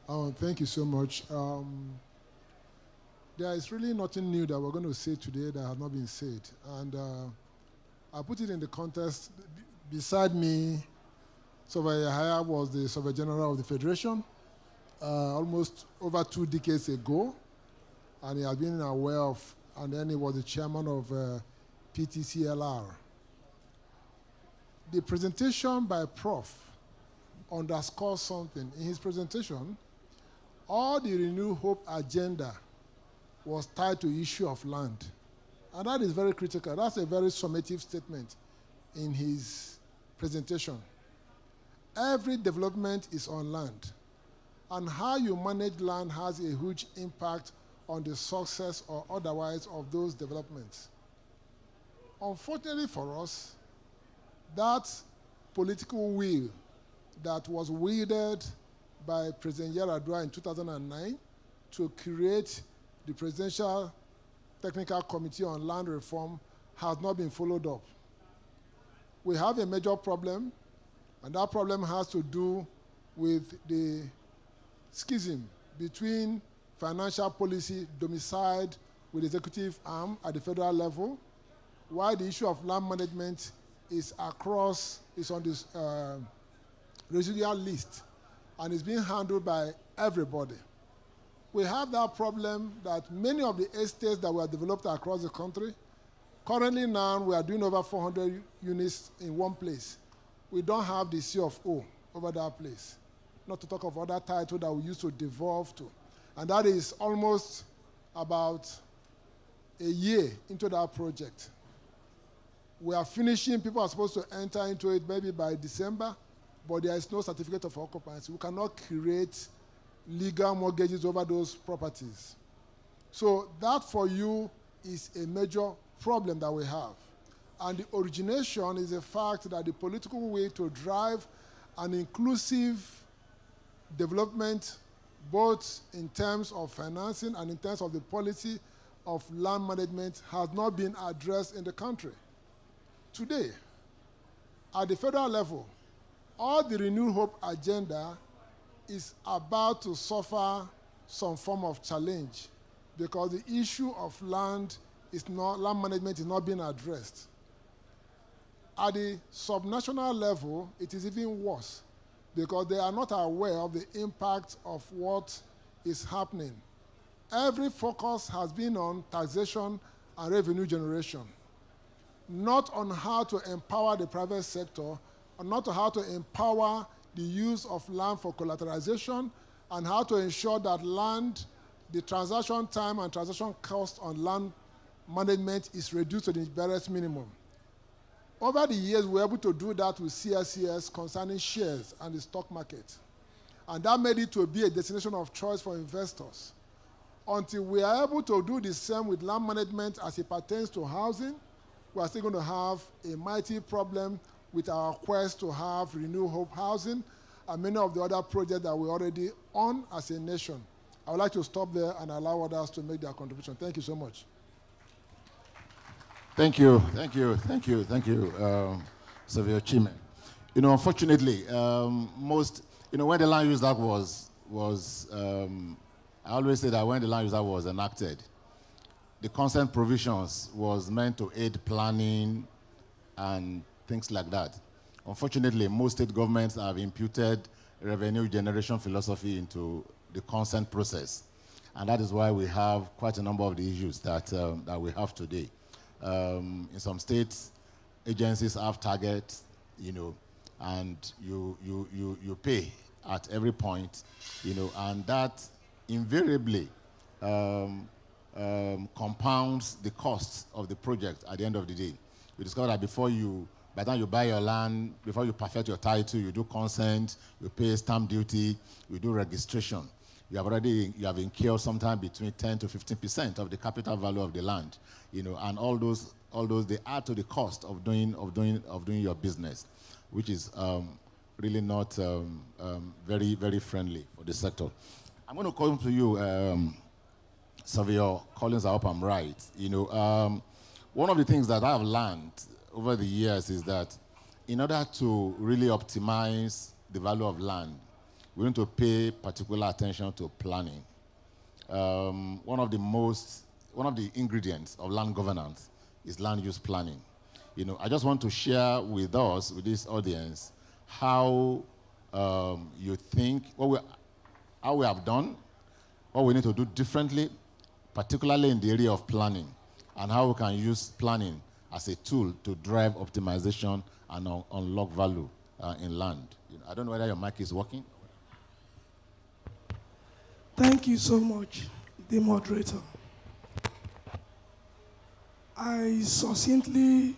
Thank you so much. There is really nothing new that we're going to say today that has not been said. And I put it in the context. Beside me, Surveyor AIHS was the Surveyor General of the Federation almost over 2 decades ago. And he has been aware of, and then he was the chairman of PTCLR. The presentation by Prof underscores something. In his presentation, all the Renew Hope agenda was tied to issue of land. And that is very critical. That's a very summative statement in his presentation. Every development is on land. And how you manage land has a huge impact on the success or otherwise of those developments. Unfortunately for us, that political will that was wielded by President Yar'Adua in 2009 to create the Presidential Technical Committee on Land Reform has not been followed up. We have a major problem, and that problem has to do with the schism between financial policy domiciled with the executive arm at the federal level, while the issue of land management is on this residual list and is being handled by everybody. We have that problem that many of the estates that were developed across the country, currently now we are doing over 400 units in one place. We don't have the C of O over that place, not to talk of other titles that we used to devolve to. And that is almost about a year into that project. We are finishing, people are supposed to enter into it maybe by December, but there is no certificate of occupancy. We cannot create legal mortgages over those properties. So that for you is a major problem that we have. And the origination is the fact that the political way to drive an inclusive development, both in terms of financing and in terms of the policy of land management, has not been addressed in the country. Today, at the federal level, all the Renewed Hope agenda is about to suffer some form of challenge because the issue of land management is not being addressed. At the subnational level, it is even worse because they are not aware of the impact of what is happening. Every focus has been on taxation and revenue generation, not on how to empower the private sector, or not on how to empower the use of land for collateralization, and how to ensure that land, the transaction time and transaction cost on land management is reduced to the barest minimum. Over the years, we were able to do that with CSCS concerning shares and the stock market. And that made it to be a destination of choice for investors. Until we are able to do the same with land management as it pertains to housing, we are still going to have a mighty problem with our quest to have Renew Hope housing and many of the other projects that we're already on as a nation. I would like to stop there and allow others to make their contribution. Thank you so much. Thank you, Surveyor Chime. Unfortunately, when the Land Use Act was I always say that when the Land Use Act was enacted, the consent provisions was meant to aid planning and things like that. Unfortunately, most state governments have imputed revenue generation philosophy into the consent process. And that is why we have quite a number of the issues that we have today. In some states, agencies have targets, and you pay at every point, and that invariably compounds the costs of the project at the end of the day. We discover that by the time you buy your land, before you perfect your title, you do consent, you pay stamp duty, you do registration. You have incurred sometime between 10 to 15% of the capital value of the land, and all those they add to the cost of doing your business, which is really not very, very friendly for the sector. I'm going to come to you, Surveyor Collins. I hope I'm right. One of the things that I've learned over the years is that in order to really optimize the value of land, we need to pay particular attention to planning. One of the ingredients of land governance is land use planning. You know, I just want to share with us, with this audience, how you think, how we have done, what we need to do differently, particularly in the area of planning, and how we can use planning as a tool to drive optimization and unlock value in land. You know, I don't know whether your mic is working. Thank you so much, the moderator. I succinctly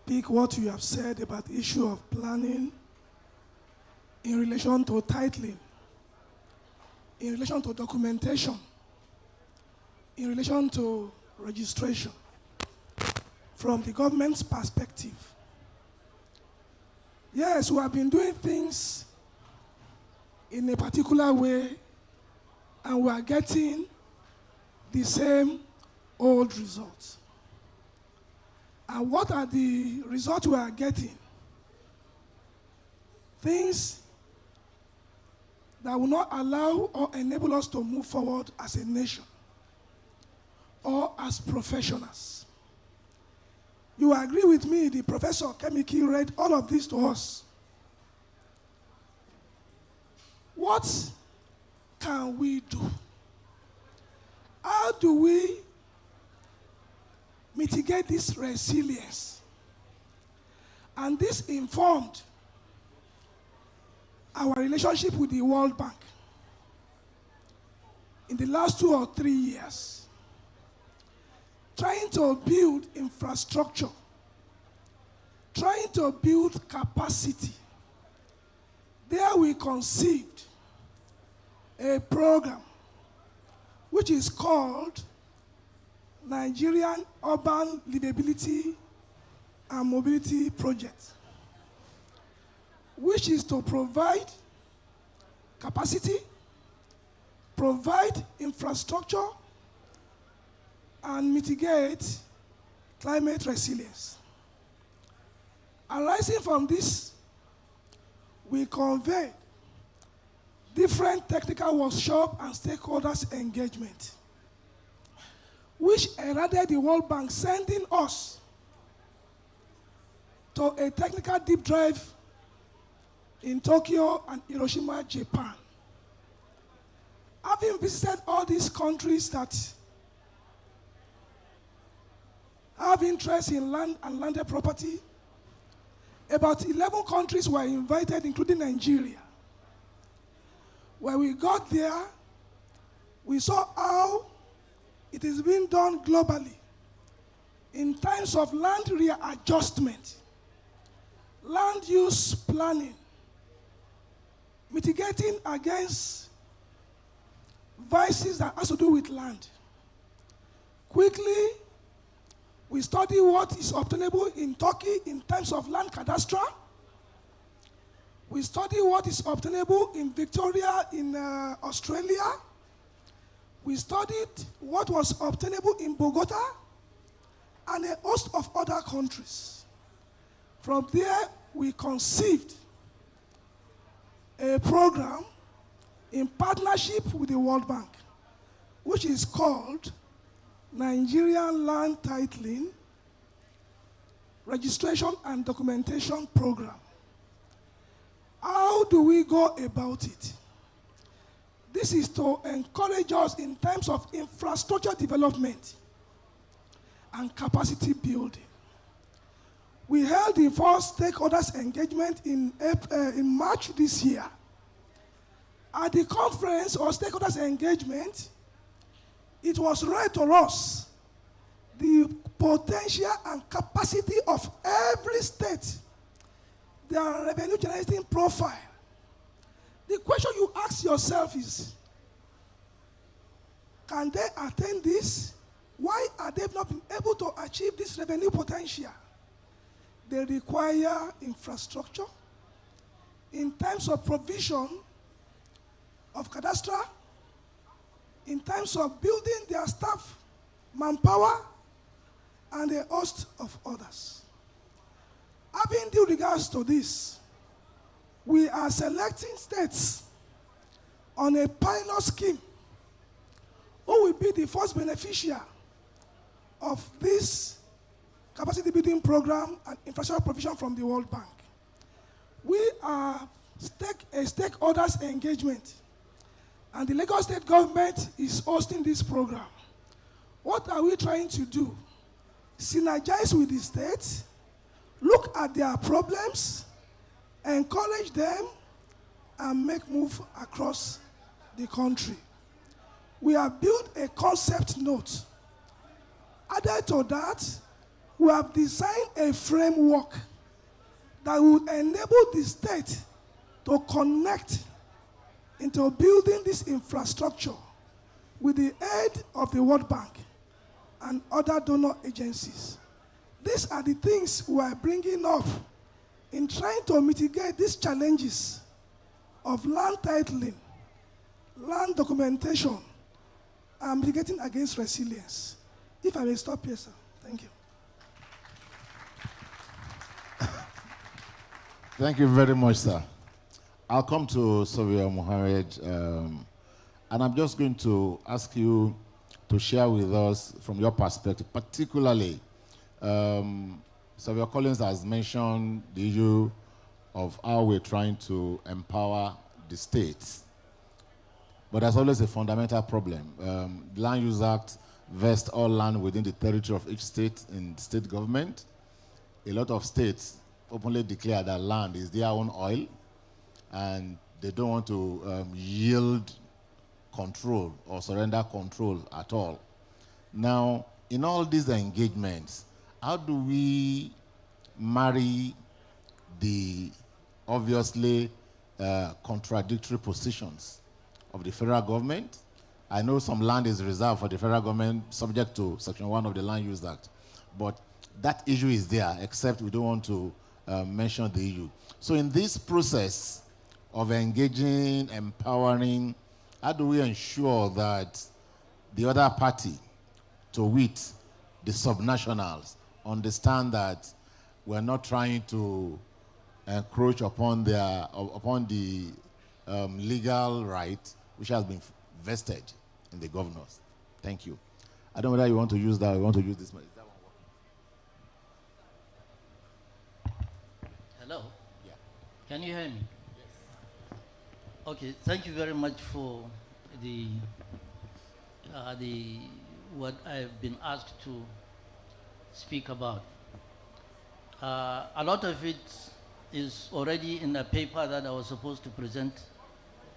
pick what you have said about the issue of planning in relation to titling, in relation to documentation, in relation to registration, from the government's perspective. Yes, we have been doing things in a particular way, and we are getting the same old results. And what are the results we are getting? Things that will not allow or enable us to move forward as a nation or as professionals. You agree with me, the Professor Kemiki read all of this to us. What can we do? How do we mitigate this resilience? And this informed our relationship with the World Bank in the last 2 or 3 years, trying to build infrastructure, trying to build capacity. There we conceived a program which is called Nigerian Urban Livability and Mobility Project, which is to provide capacity, provide infrastructure, and mitigate climate resilience. Arising from this, we convey different technical workshop and stakeholders engagement, which heralded the World Bank sending us to a technical deep dive in Tokyo and Hiroshima, Japan. Having visited all these countries that have interest in land and landed property, about 11 countries were invited, including Nigeria. When we got there, we saw how it is being done globally in terms of land readjustment, land use planning, mitigating against vices that has to do with land. Quickly, we study what is obtainable in Turkey in terms of land cadastre. We study what is obtainable in Victoria in Australia. We studied what was obtainable in Bogota and a host of other countries. From there, we conceived a program in partnership with the World Bank, which is called Nigerian Land Titling, Registration and Documentation Program. How do we go about it? This is to encourage us in terms of infrastructure development and capacity building. We held the first stakeholders engagement in March this year. At the conference or stakeholders engagement, it was read to us the potential and capacity of every state, their revenue generating profile. The question you ask yourself is, can they attain this? Why are they not been able to achieve this revenue potential? They require infrastructure in terms of provision of cadastre, in terms of building their staff, manpower, and a host of others. Having due regards to this, we are selecting states on a pilot scheme who will be the first beneficiary of this capacity building program and infrastructure provision from the World Bank. We are a stakeholders engagement, and the Lagos State government is hosting this program. What are we trying to do? Synergize with the states, look at their problems, encourage them, and make move across the country. We have built a concept note. Added to that, we have designed a framework that will enable the state to connect into building this infrastructure with the aid of the World Bank and other donor agencies. These are the things we are bringing up in trying to mitigate these challenges of land titling, land documentation, and mitigating against resilience. If I may stop here, sir. Thank you. Thank you very much, sir. I'll come to Surveyor Mohammed, and I'm just going to ask you to share with us from your perspective, particularly, Surveyor Collins has mentioned the issue of how we're trying to empower the states. But there's always a fundamental problem. The Land Use Act vests all land within the territory of each state in state government. A lot of states openly declare that land is their own oil, and they don't want to yield control or surrender control at all. Now, in all these engagements, how do we marry the obviously contradictory positions of the federal government? I know some land is reserved for the federal government subject to Section 1 of the Land Use Act, but that issue is there, except we don't want to mention the issue. So in this process of engaging, empowering, how do we ensure that the other party, to wit, the subnationals, understand that we're not trying to encroach upon the legal right which has been vested in the governors? Thank you. I don't know whether you want to use that or you want to use this. Is that one working? Hello? Yeah. Can you hear me? Yes. Okay, thank you very much for the what I've been asked to speak about. A lot of it is already in a paper that I was supposed to present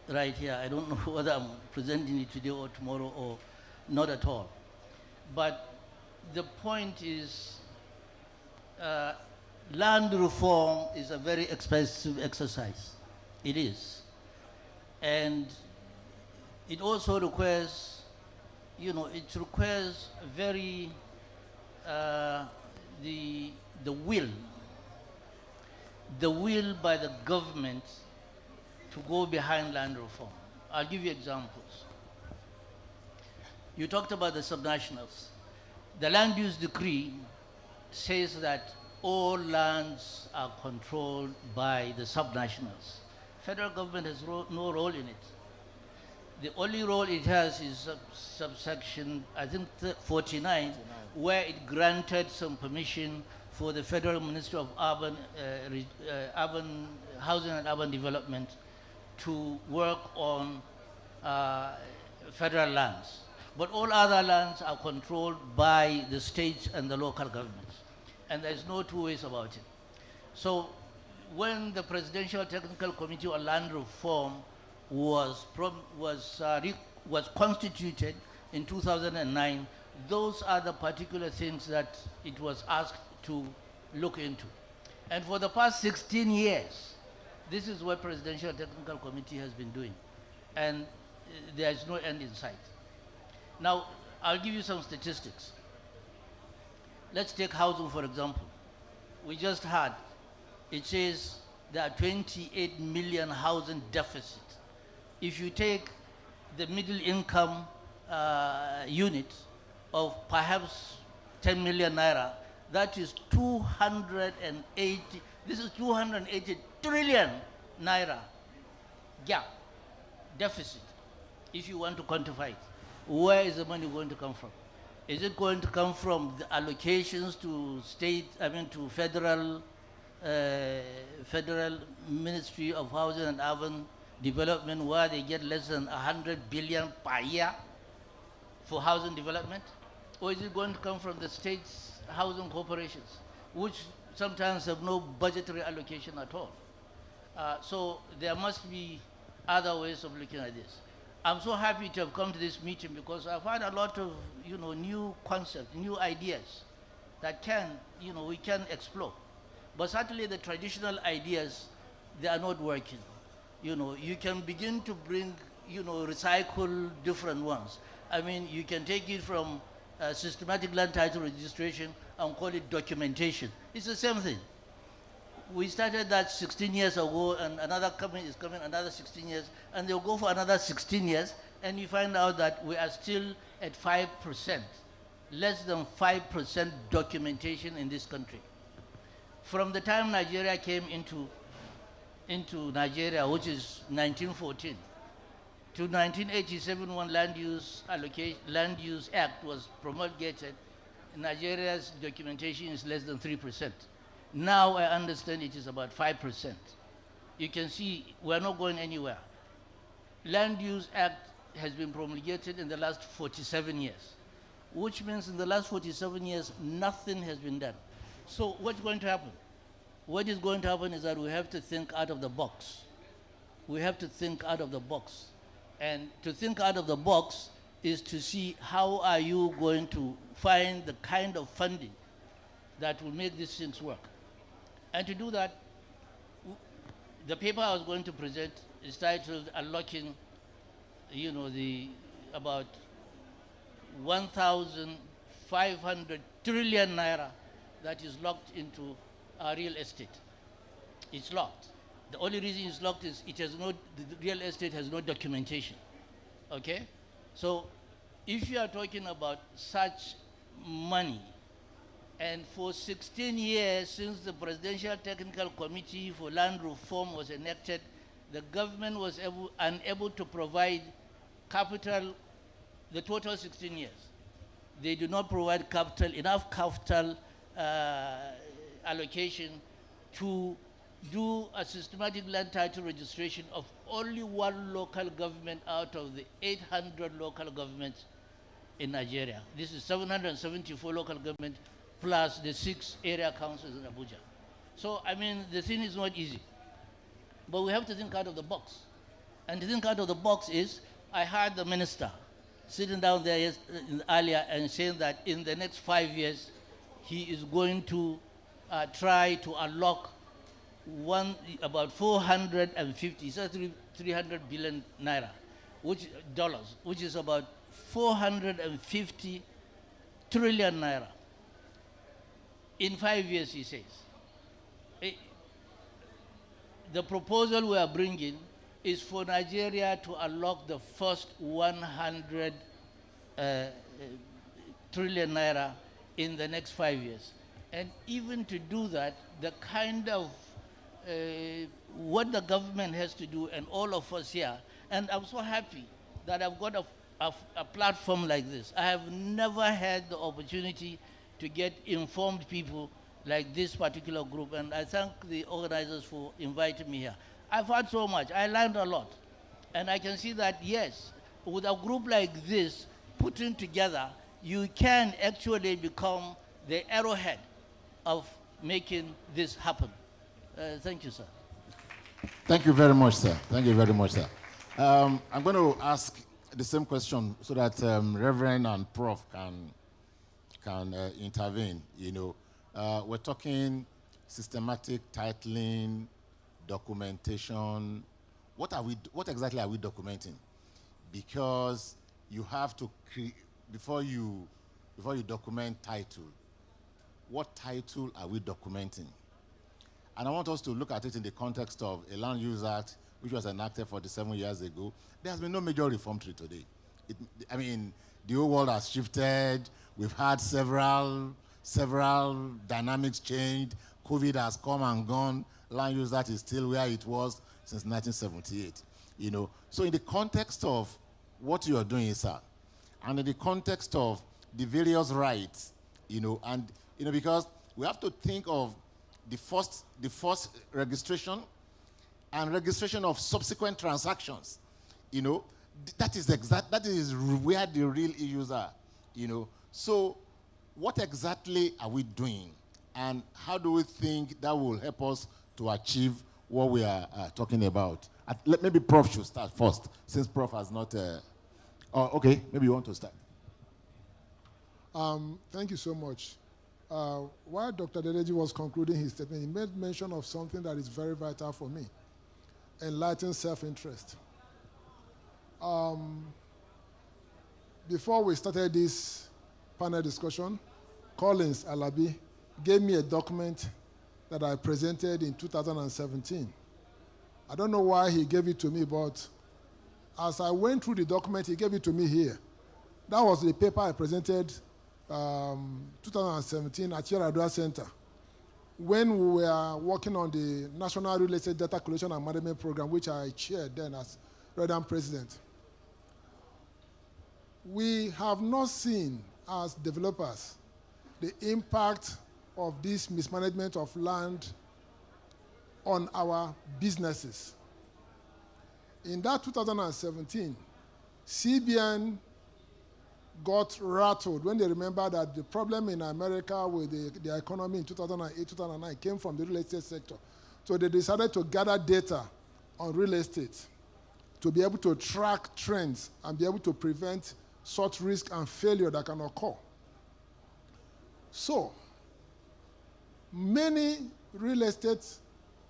right here. I don't know whether I'm presenting it today or tomorrow or not at all. But the point is, land reform is a very expensive exercise. It is. And it also requires, it requires very, the will by the government to go behind land reform. I'll give you examples. You talked about the subnationals. The land use decree says that all lands are controlled by the subnationals. Federal government has no role in it. The only role it has is subsection, I think 49, where it granted some permission for the Federal Ministry of Urban Housing and Urban Development to work on federal lands. But all other lands are controlled by the states and the local governments. And there's no two ways about it. So when the Presidential Technical Committee on Land Reform was constituted in 2009, those are the particular things that it was asked to look into. And for the past 16 years, this is what Presidential Technical Committee has been doing. And there is no end in sight. Now, I'll give you some statistics. Let's take housing, for example. We just had, it says there are 28 million housing deficit. If you take the middle income unit of perhaps 10 million naira, that is 280 trillion naira gap, deficit, if you want to quantify it, where is the money going to come from? Is it going to come from the allocations to to federal Ministry of Housing and Urban Development, where they get less than 100 billion per year for housing development? Or is it going to come from the state's housing corporations, which sometimes have no budgetary allocation at all? So there must be other ways of looking at this. I'm so happy to have come to this meeting because I've had a lot of, new concepts, new ideas that we can explore. But certainly the traditional ideas, they are not working. You can begin to bring, recycle different ones. I mean, you can take it from systematic land title registration and call it documentation. It's the same thing. We started that 16 years ago, and another company is coming another 16 years, and they'll go for another 16 years, and you find out that we are still at 5%, less than 5% documentation in this country. From the time Nigeria came into Nigeria, which is 1914, to 1987 when Land Use Act was promulgated, Nigeria's documentation is less than 3%. Now I understand it is about 5%. You can see we're not going anywhere. Land Use Act has been promulgated in the last 47 years, which means in the last 47 years, nothing has been done. So what's going to happen? What is going to happen is that we have to think out of the box. We have to think out of the box. And to think out of the box is to see how are you going to find the kind of funding that will make these things work. And to do that, the paper I was going to present is titled Unlocking, about 1,500 trillion naira that is locked into real estate. It's locked. The only reason it's locked is the real estate has no documentation. Okay? So if you are talking about such money, and for 16 years since the Presidential Technical Committee for Land Reform was enacted, the government was unable to provide capital, the total 16 years. They do not provide enough capital allocation to do a systematic land title registration of only one local government out of the 800 local governments in Nigeria. This is 774 local governments plus the 6 area councils in Abuja. So, I mean, the thing is not easy. But we have to think out of the box. And to think out of the box is, I heard the minister sitting down there earlier and saying that in the next 5 years, he is going to try to unlock about 450, so 300 billion naira, dollars, which is about 450 trillion naira. In 5 years, he says. The proposal we are bringing is for Nigeria to unlock the first 100 trillion naira in the next 5 years. And even to do that, the kind of what the government has to do and all of us here, and I'm so happy that I've got a platform like this. I have never had the opportunity to get informed people like this particular group, and I thank the organizers for inviting me here. I've heard so much, I learned a lot, and I can see that, yes, with a group like this putting together, you can actually become the arrowhead of making this happen. Thank you, sir. Thank you very much, sir. Thank you very much, sir. I'm going to ask the same question so that Reverend and Prof can intervene. We're talking systematic titling, documentation. What exactly are we documenting? Because you have to before you document title, what title are we documenting? And I want us to look at it in the context of a Land Use Act, which was enacted 47 years ago. There has been no major reform to it today. The whole world has shifted. We've had several dynamics changed. COVID has come and gone. Land Use Act is still where it was since 1978. You know, so in the context of what you are doing, sir, and in the context of the various rights, you know, and you know, because we have to think of the first registration and registration of subsequent transactions. You know, that is where the real issues are. You know, so what exactly are we doing, and how do we think that will help us to achieve what we are talking about? Maybe Prof should start first, since Prof has not. Oh, okay. Maybe you want to start. Thank you so much. While Dr. Dedeji was concluding his statement, he made mention of something that is very vital for me: enlightened self-interest. Before we started this panel discussion, Collins Alabi gave me a document that I presented in 2017. I don't know why he gave it to me, but as I went through the document, he gave it to me here. That was the paper I presented 2017 at Yaradua Center when we were working on the National Real Estate Data Collection and Management Program, which I chaired then as Redam President. We have not seen, as developers, the impact of this mismanagement of land on our businesses. In that 2017, CBN got rattled when they remembered that the problem in America with the economy in 2008, 2009 came from the real estate sector. So they decided to gather data on real estate to be able to track trends and be able to prevent such risk and failure that can occur. So, many real estate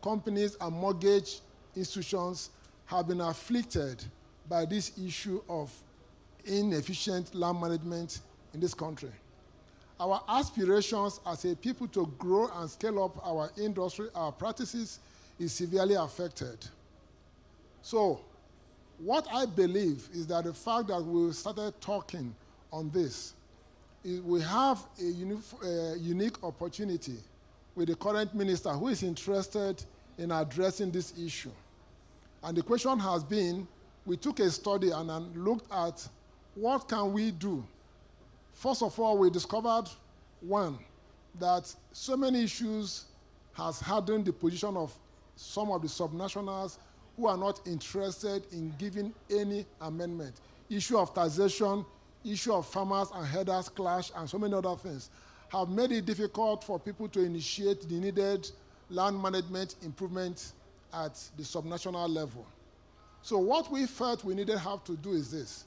companies and mortgage institutions have been afflicted by this issue of inefficient land management in this country. Our aspirations as a people to grow and scale up our industry, our practices, is severely affected. So, what I believe is that the fact that we started talking on this, is we have a unique opportunity with the current minister who is interested in addressing this issue. And the question has been, we took a study and looked at what can we do. First of all, we discovered, one, that so many issues has hardened the position of some of the subnationals who are not interested in giving any amendment. Issue of taxation, issue of farmers and herders clash, and so many other things have made it difficult for people to initiate the needed land management improvement at the subnational level. So what we felt we needed have to do is this.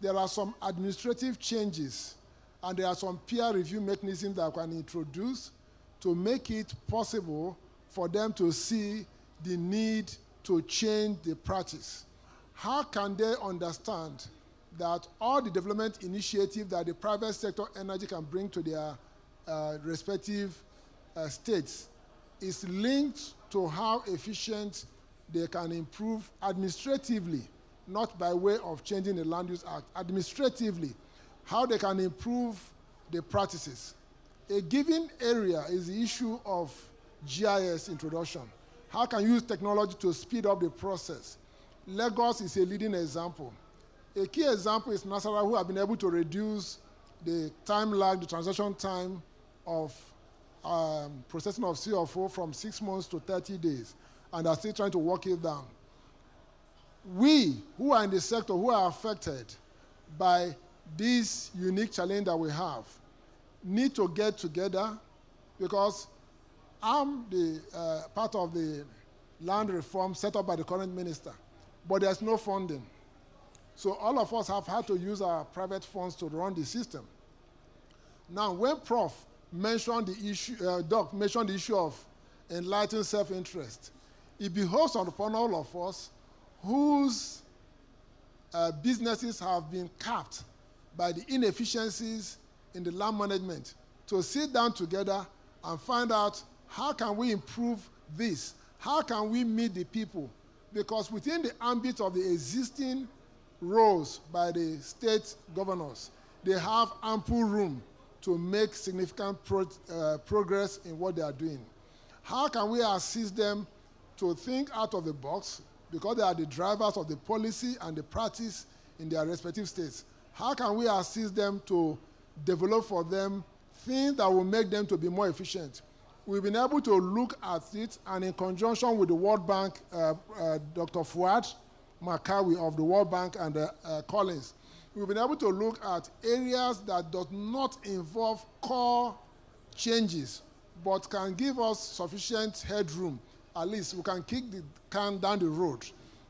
There are some administrative changes and there are some peer review mechanisms that we can introduce to make it possible for them to see the need to change the practice. How can they understand that all the development initiatives that the private sector energy can bring to their respective states is linked to how efficient they can improve administratively, not by way of changing the Land Use Act, administratively, how they can improve the practices. A given area is the issue of GIS introduction. How can you use technology to speed up the process? Lagos is a leading example. A key example is Nasarawa, who have been able to reduce the time lag, the transaction time of processing of CFO from 6 months to 30 days, and are still trying to work it down. We, who are in the sector, who are affected by this unique challenge that we have, need to get together, because I'm the part of the land reform set up by the current minister, but there's no funding. So all of us have had to use our private funds to run the system. Now, when Prof mentioned the issue, Doc mentioned the issue of enlightened self-interest, it behoves upon all of us whose businesses have been capped by the inefficiencies in the land management to sit down together and find out how can we improve this? How can we meet the people? Because within the ambit of the existing roles by the state governors, they have ample room to make significant progress in what they are doing. How can we assist them to think out of the box, because they are the drivers of the policy and the practice in their respective states. How can we assist them to develop for them things that will make them to be more efficient? We've been able to look at it, and in conjunction with the World Bank, Dr. Fuad Makawi of the World Bank and Collins, we've been able to look at areas that do not involve core changes, but can give us sufficient headroom. At least we can kick the can down the road.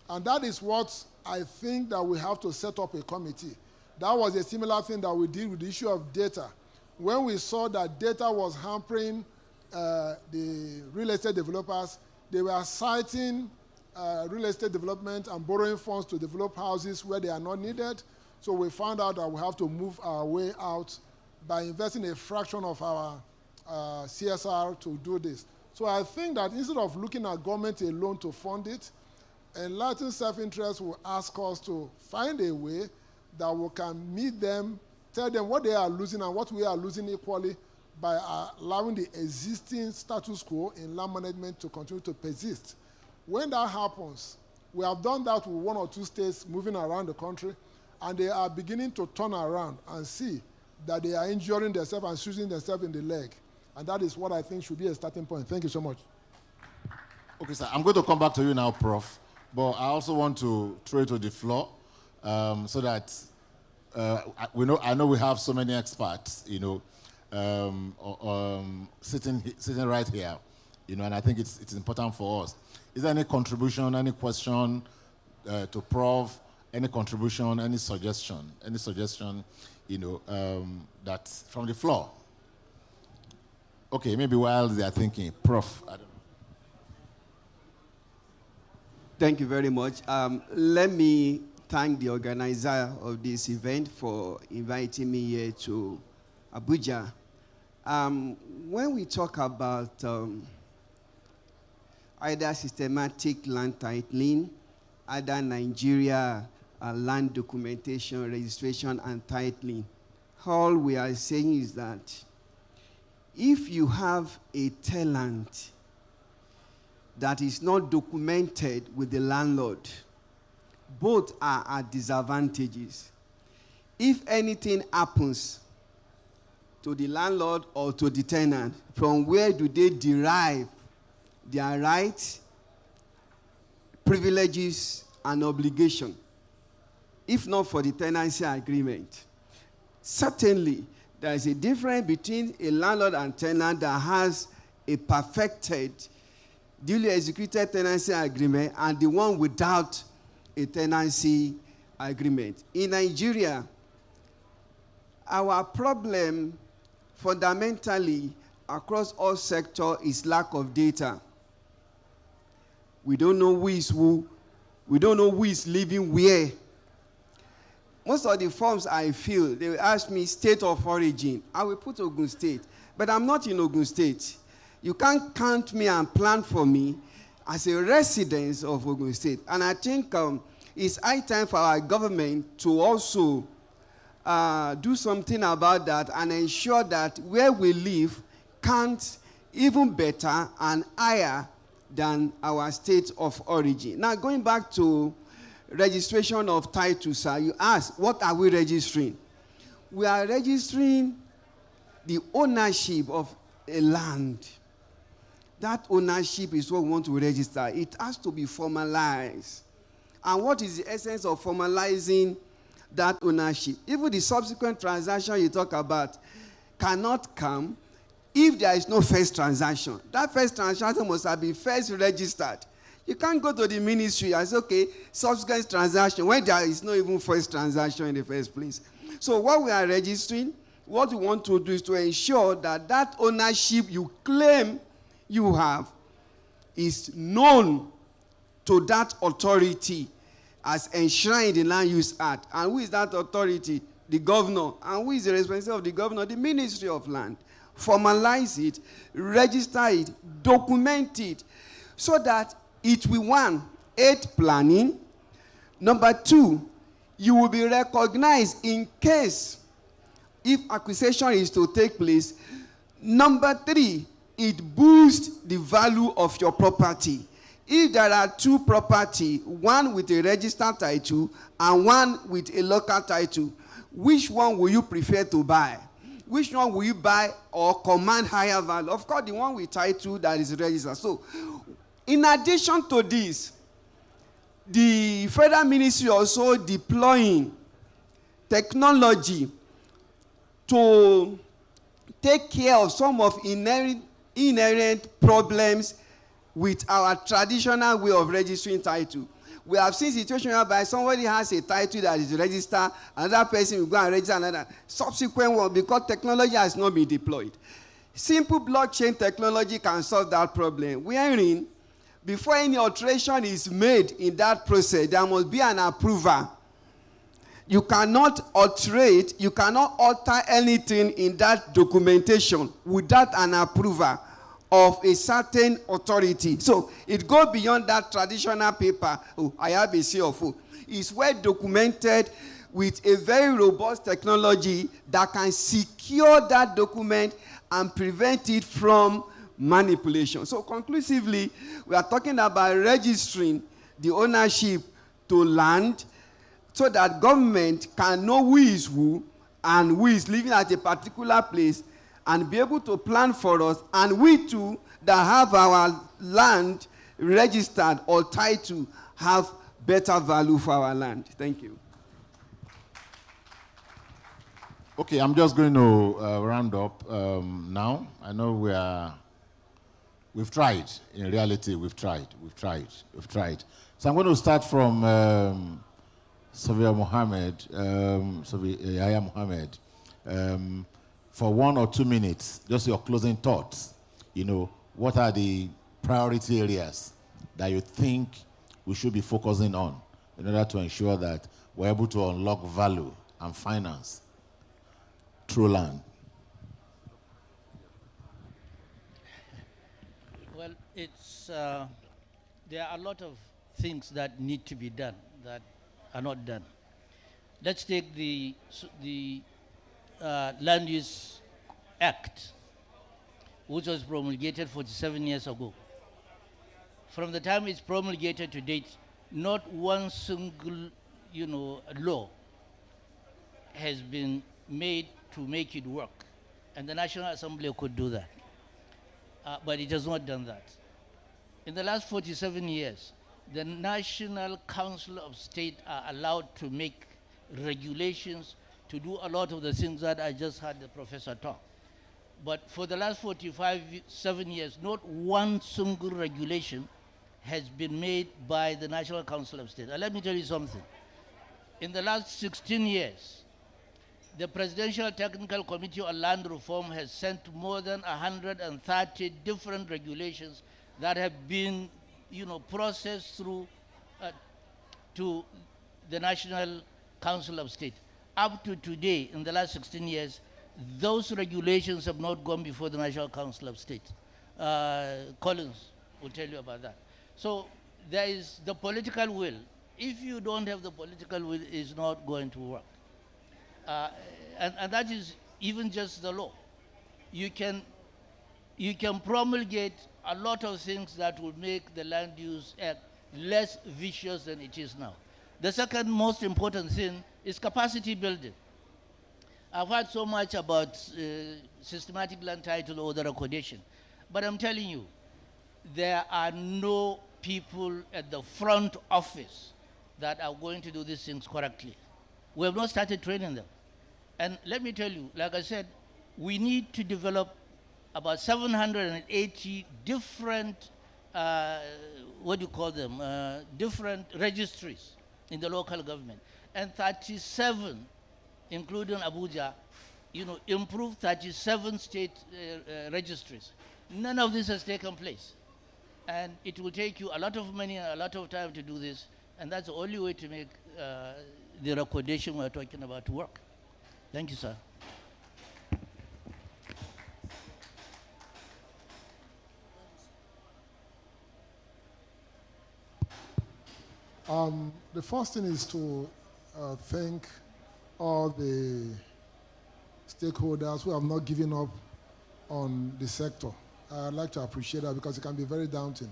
And that is what I think that we have to set up a committee. That was a similar thing that we did with the issue of data. When we saw that data was hampering the real estate developers, they were citing real estate development and borrowing funds to develop houses where they are not needed. So we found out that we have to move our way out by investing a fraction of our CSR to do this. So I think that instead of looking at government alone to fund it, enlightened self-interest will ask us to find a way that we can meet them, tell them what they are losing and what we are losing equally, by allowing the existing status quo in land management to continue to persist. When that happens, we have done that with 1 or 2 states moving around the country, and they are beginning to turn around and see that they are injuring themselves and shooting themselves in the leg. And that is what I think should be a starting point. Thank you so much. Okay, sir, I'm going to come back to you now, Prof. But I also want to throw it to the floor so that I know we have so many experts, you know, sitting right here, you know, and I think it's important for us. Is there any contribution, any question to Prof, any contribution, any suggestion, you know, that's from the floor? Okay, maybe while they are thinking, Prof, I don't know. Thank you very much. Let me thank the organizer of this event for inviting me here to Abuja. When we talk about either systematic land titling, either Nigeria land documentation, registration, and titling, all we are saying is that if you have a tenant that is not documented with the landlord, both are at disadvantages. If anything happens to the landlord or to the tenant, from where do they derive their rights, privileges, and obligations, if not for the tenancy agreement? Certainly, there is a difference between a landlord and tenant that has a perfected, duly executed tenancy agreement and the one without a tenancy agreement. In Nigeria, our problem fundamentally across all sectors is lack of data. We don't know who is who. We don't know who is living where. Most of the forms I fill, they will ask me state of origin. I will put Ogun State, but I'm not in Ogun State. You can't count me and plan for me as a resident of Ogun State. And I think it's high time for our government to also do something about that and ensure that where we live counts even better and higher than our state of origin. Now, going back to registration of titles, sir, you asked, what are we registering? We are registering the ownership of a land. That ownership is what we want to register. It has to be formalized. And what is the essence of formalizing that ownership? Even the subsequent transaction you talk about cannot come if there is no first transaction. That first transaction must have been first registered. You can't go to the ministry and say, okay, subsequent transaction, when there is no even first transaction in the first place. So what we are registering, what we want to do is to ensure that that ownership you claim you have is known to that authority as enshrined in the Land Use Act. And who is that authority? The governor. And who is the responsibility of the governor? The Ministry of Land. Formalize it, register it, document it, so that it will, 1, aid planning. Number 2, you will be recognized in case if acquisition is to take place. Number 3, it boosts the value of your property. if there are two property, one with a registered title and one with a local title, which one will you prefer to buy? Which one will you buy or command higher value? Of course, the one with title that is registered. So, in addition to this, the Federal Ministry also deploying technology to take care of some of inherent problems with our traditional way of registering title. We have seen situations whereby somebody has a title that is registered, another person will go and register another subsequent one because technology has not been deployed. Simple blockchain technology can solve that problem. Wherein, before any alteration is made in that process, there must be an approval. You cannot alterate, you cannot alter anything in that documentation without an approval of a certain authority. So it goes beyond that traditional paper. Oh, I have a CFO. It's well documented with a very robust technology that can secure that document and prevent it from manipulation. So conclusively, we are talking about registering the ownership to land so that government can know who is who and who is living at a particular place and be able to plan for us, and we too that have our land registered or title have better value for our land. Thank you. Okay, I'm just going to round up now. I know we've tried. In reality, we've tried. So I'm going to start from Yahya Mohammed. For 1 or 2 minutes, just your closing thoughts. You know, what are the priority areas that you think we should be focusing on in order to ensure that we're able to unlock value and finance through land? Well, there are a lot of things that need to be done that are not done. Let's take the Land Use Act, which was promulgated 47 years ago. From the time it's promulgated to date, not one single, law has been made to make it work. And the National Assembly could do that. But it has not done that. In the last 47 years, the National Council of State are allowed to make regulations to do a lot of the things that I just heard the professor talk. But for the last 7 years, not one single regulation has been made by the National Council of State. Let me tell you something. In the last 16 years, the Presidential Technical Committee on Land Reform has sent more than 130 different regulations that have been, processed through to the National Council of State. Up to today, in the last 16 years, those regulations have not gone before the National Council of State. Collins will tell you about that. So there is the political will. If you don't have the political will, it's not going to work. And that is even just the law. You can promulgate a lot of things that will make the Land Use Act less vicious than it is now. The second most important thing is capacity building. I've heard so much about systematic land title order recordation, but I'm telling you, there are no people at the front office that are going to do these things correctly. We have not started training them. And let me tell you, like I said, we need to develop about 780 different, different registries in the local government. And 37, including Abuja, improve 37 state registries. None of this has taken place. And it will take you a lot of money and a lot of time to do this. And that's the only way to make the recordation we're talking about work. Thank you, sir. The first thing is to thank all the stakeholders who have not given up on the sector. I'd like to appreciate that because it can be very daunting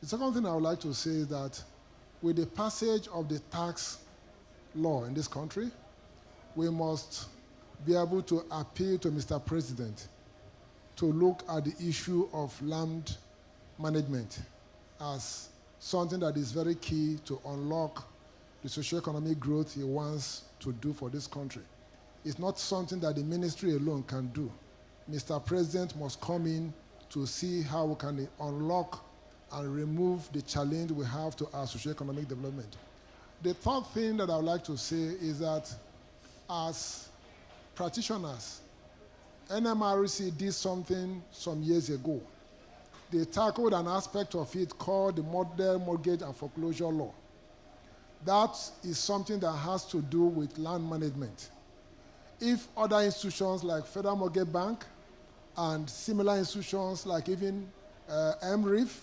The second thing I would like to say is that with the passage of the tax law in this country, we must be able to appeal to Mr. President to look at the issue of land management as something that is very key to unlock the socio-economic growth he wants to do for this country. It's not something that the ministry alone can do. Mr. President must come in to see how we can unlock and remove the challenge we have to our socio-economic development. The third thing that I would like to say is that as practitioners, NMRC did something some years ago. They tackled an aspect of it called the model mortgage and foreclosure law. That is something that has to do with land management. If other institutions like Federal Mortgage Bank and similar institutions like even MRIF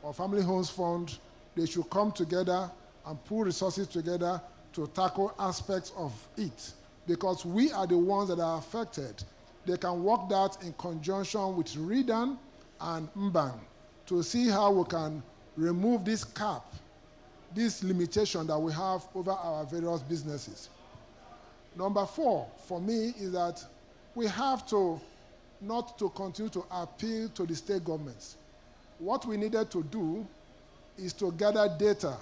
or Family Homes Fund, they should come together and pool resources together to tackle aspects of it, because we are the ones that are affected. They can work that in conjunction with RIDAN and MBAN to see how we can remove this cap, this limitation that we have over our various businesses. Number 4 for me is that we have to not to continue to appeal to the state governments. What we needed to do is to gather data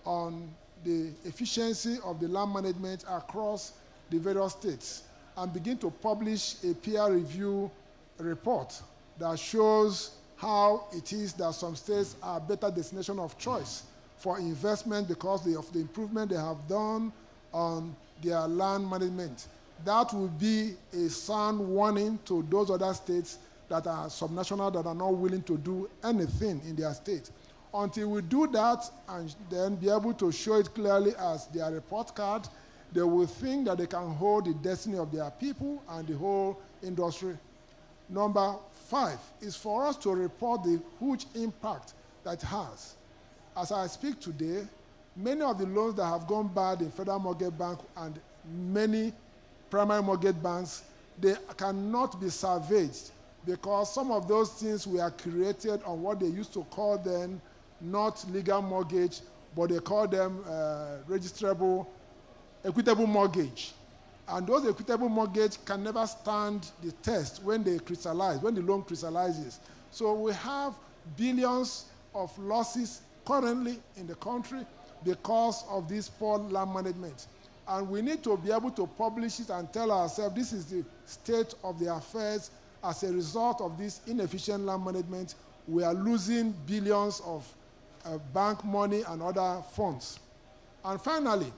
on the efficiency of the land management across the various states and begin to publish a peer review report that shows how it is that some states are a better destination of choice for investment because of the improvement they have done on their land management. That will be a sound warning to those other states that are subnational, that are not willing to do anything in their state. Until we do that and then be able to show it clearly as their report card, they will think that they can hold the destiny of their people and the whole industry. Number 5 is for us to report the huge impact that it has. As I speak today, many of the loans that have gone bad in Federal Mortgage Bank and many primary mortgage banks, they cannot be salvaged because some of those things were created on what they used to call then not legal mortgage, but they call them registrable, equitable mortgage. And those equitable mortgage can never stand the test when they crystallize, when the loan crystallizes. So we have billions of losses currently in the country because of this poor land management. And we need to be able to publish it and tell ourselves this is the state of the affairs. As a result of this inefficient land management, we are losing billions of bank money and other funds. And finally,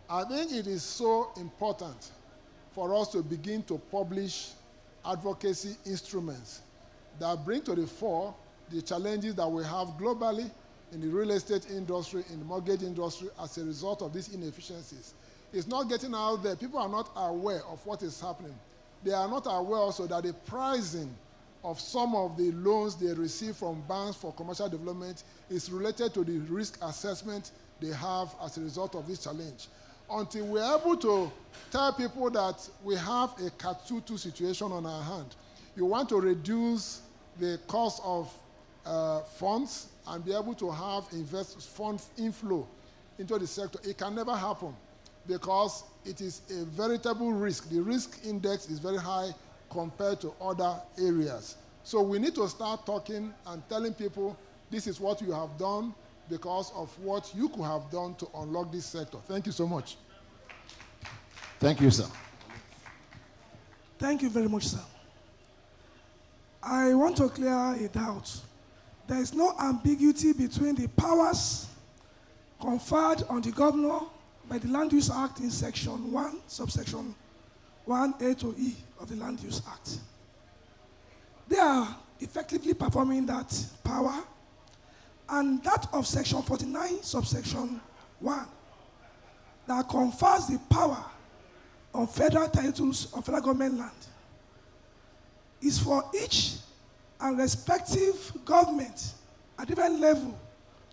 I think it is so important for us to begin to publish advocacy instruments that bring to the fore the challenges that we have globally in the real estate industry, in the mortgage industry, as a result of these inefficiencies. It's not getting out there. People are not aware of what is happening. They are not aware also that the pricing of some of the loans they receive from banks for commercial development is related to the risk assessment they have as a result of this challenge. Until we're able to tell people that we have a catch-22 situation on our hand, you want to reduce the cost of funds and be able to have fund inflow into the sector. It can never happen because it is a veritable risk. The risk index is very high compared to other areas. So we need to start talking and telling people this is what you have done because of what you could have done to unlock this sector. Thank you so much. Thank you, sir. Thank you very much, sir. I want to clear a doubt. There is no ambiguity between the powers conferred on the governor by the Land Use Act in Section 1, subsection 1A to E of the Land Use Act. They are effectively performing that power, and that of Section 49, subsection 1, that confers the power on federal titles of federal government land, is for each and respective government at different level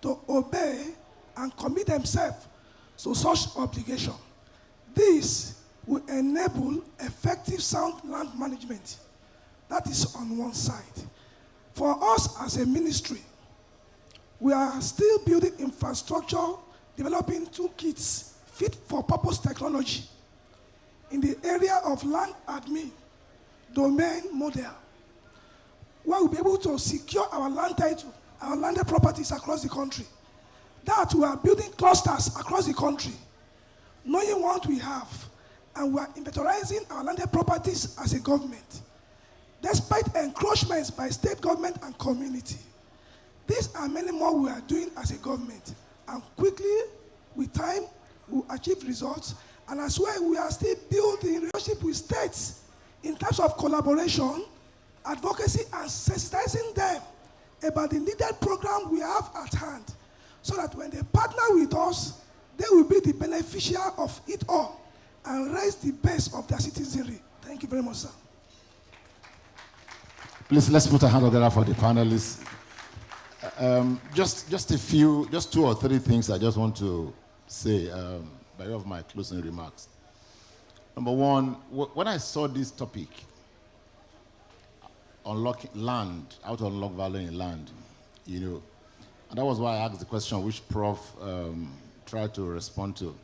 to obey and commit themselves to such obligation. This will enable effective sound land management. That is on one side. For us as a ministry, We are still building infrastructure, developing toolkits fit for purpose technology in the area of land admin, domain model, where we'll be able to secure our land title, our landed properties across the country. That we are building clusters across the country, knowing what we have, and we are inventorizing our landed properties as a government, despite encroachments by state government and community. These are many more we are doing as a government, and quickly, with time, we'll achieve results. And as well, we are still building relationship with states in terms of collaboration, advocacy, and sensitizing them about the needed program we have at hand, so that when they partner with us, they will be the beneficiary of it all and raise the base of their citizenry. Thank you very much, sir. Please, let's put a hand together for the panelists. Just two or three things I just want to say by way of my closing remarks. Number one, when I saw this topic, unlocking land, how to unlock value in land, and that was why I asked the question which Prof tried to respond to.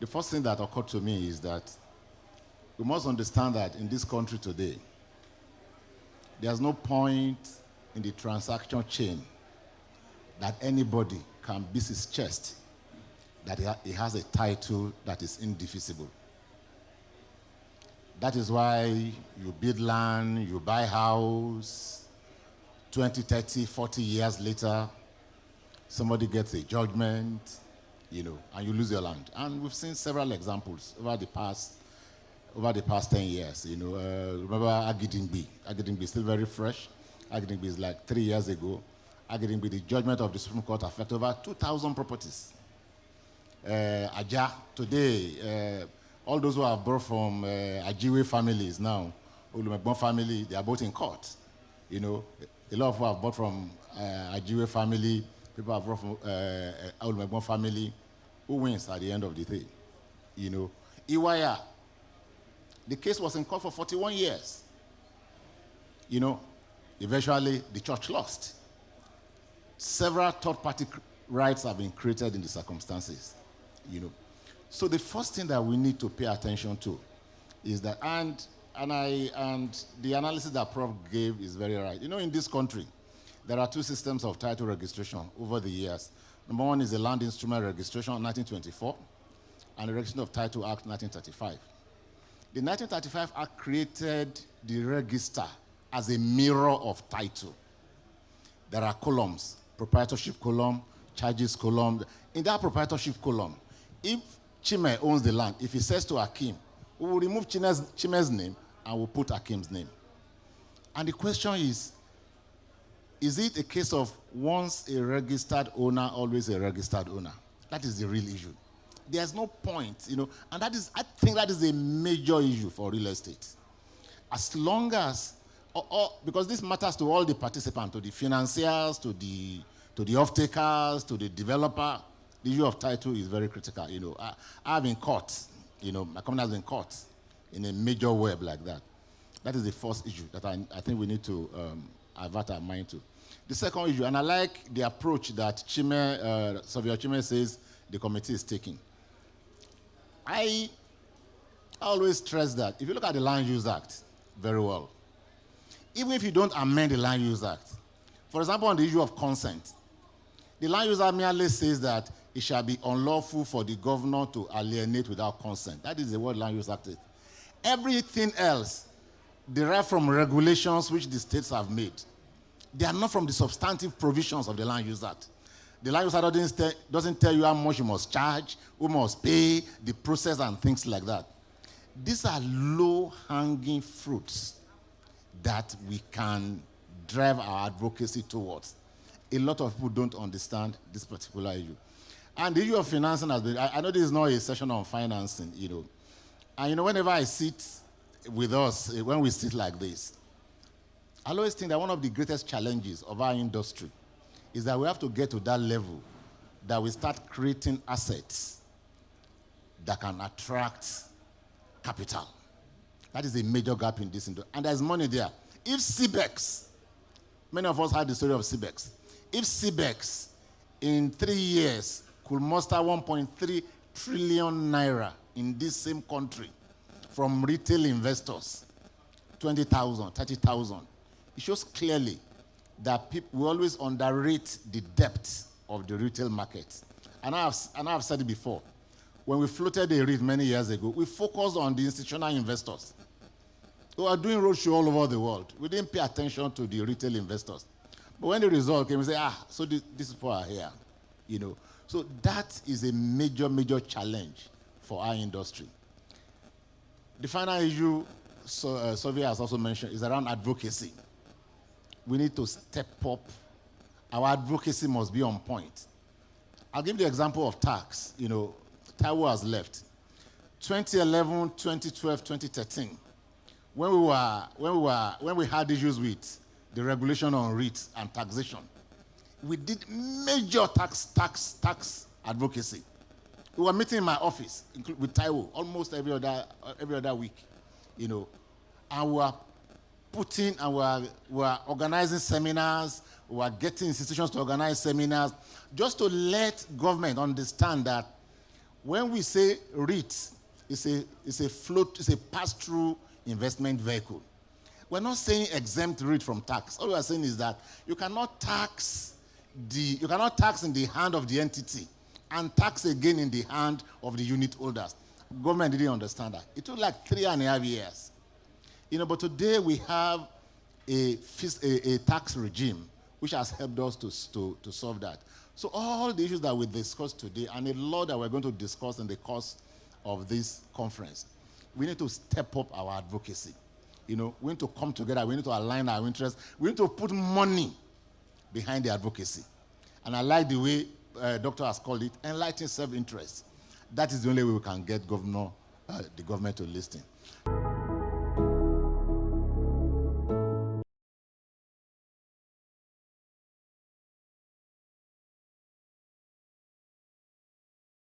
The first thing that occurred to me is that we must understand that in this country today, there's no point in the transaction chain that anybody can beat his chest that he has a title that is indefeasible. That is why you bid land, you buy house, 20, 30, 40 years later, somebody gets a judgment, and you lose your land. And we've seen several examples over the past 10 years. Remember Agidingbi. Agidingbi is still very fresh. Agidingbi is like 3 years ago. Agidingbi, the judgment of the Supreme Court affected over 2,000 properties. Aja, today, all those who have brought from Ajiwe families now, Olumegbon family, they are both in court. A lot of who have bought from Ajiwe family, people have brought from Olumegbon family. Who wins at the end of the day? Iwaya, the case was in court for 41 years. Eventually the church lost. Several third-party rights have been created in the circumstances. So the first thing that we need to pay attention to is that, and the analysis that Prof gave is very right. In this country, there are two systems of title registration over the years. Number one is the Land Instrument Registration, 1924, and the Registration of Title Act, 1935. The 1935 Act created the register as a mirror of title. There are columns, proprietorship column, charges column. In that proprietorship column, if Chime owns the land, if he says to Akim, we will remove Chime's name and we'll put Akim's name. And the question is it a case of once a registered owner, always a registered owner? That is the real issue. There's no point, and I think that is a major issue for real estate. As long as, because this matters to all the participants, to the financiers, to the off-takers, to the developer, the issue of title is very critical. I've been caught, my company has been caught in a major web like that. That is the first issue that I think we need to avert our mind to. The second issue, and I like the approach that Savio Chime says the committee is taking. I always stress that if you look at the Land Use Act very well, even if you don't amend the Land Use Act, for example, on the issue of consent, the Land Use Act merely says that it shall be unlawful for the governor to alienate without consent. That is the word Land Use Act is. Everything else derived from regulations which the states have made. They are not from the substantive provisions of the Land Use Act. The Land Use Act doesn't tell you how much you must charge, who must pay, the process and things like that. These are low-hanging fruits that we can drive our advocacy towards. A lot of people don't understand this particular issue. And the issue of financing has been, I know this is not a session on financing, And whenever I sit with us, when we sit like this, I always think that one of the greatest challenges of our industry is that we have to get to that level that we start creating assets that can attract capital. That is a major gap in this industry. And there's money there. If CBEX, many of us had the story of CBEX. if CBEX in 3 years could muster 1.3 trillion naira in this same country from retail investors, 20,000, 30,000, it shows clearly that we always underrate the depth of the retail market. And I've said it before. When we floated a REIT many years ago, we focused on the institutional investors who are doing roadshow all over the world. We didn't pay attention to the retail investors. But when the result came, we say, so these people are here, you know. So that is a major, major challenge for our industry. The final issue, Sylvia has also mentioned, is around advocacy. We need to step up. Our advocacy must be on point. I'll give you the example of tax. You know, Taiwo has left. 2011, 2012, 2013, when we had issues with the regulation on REITs and taxation, we did major tax advocacy. We were meeting in my office with Taiwo almost every other week, you know, and we were organizing seminars. We were getting institutions to organize seminars just to let government understand that when we say REIT, it's a pass-through investment vehicle. We're not saying exempt REIT from tax. All we are saying is that you cannot tax in the hand of the entity and tax again in the hand of the unit holders. Government didn't understand that. It took like 3.5 years. You know, but today we have a tax regime which has helped us to solve that. So all the issues that we discussed today and a lot that we're going to discuss in the course of this conference, we need to step up our advocacy. You know, we need to come together. We need to align our interests. We need to put money behind the advocacy. And I like the way Doctor has called it, enlightened self-interest. That is the only way we can get the government to listen.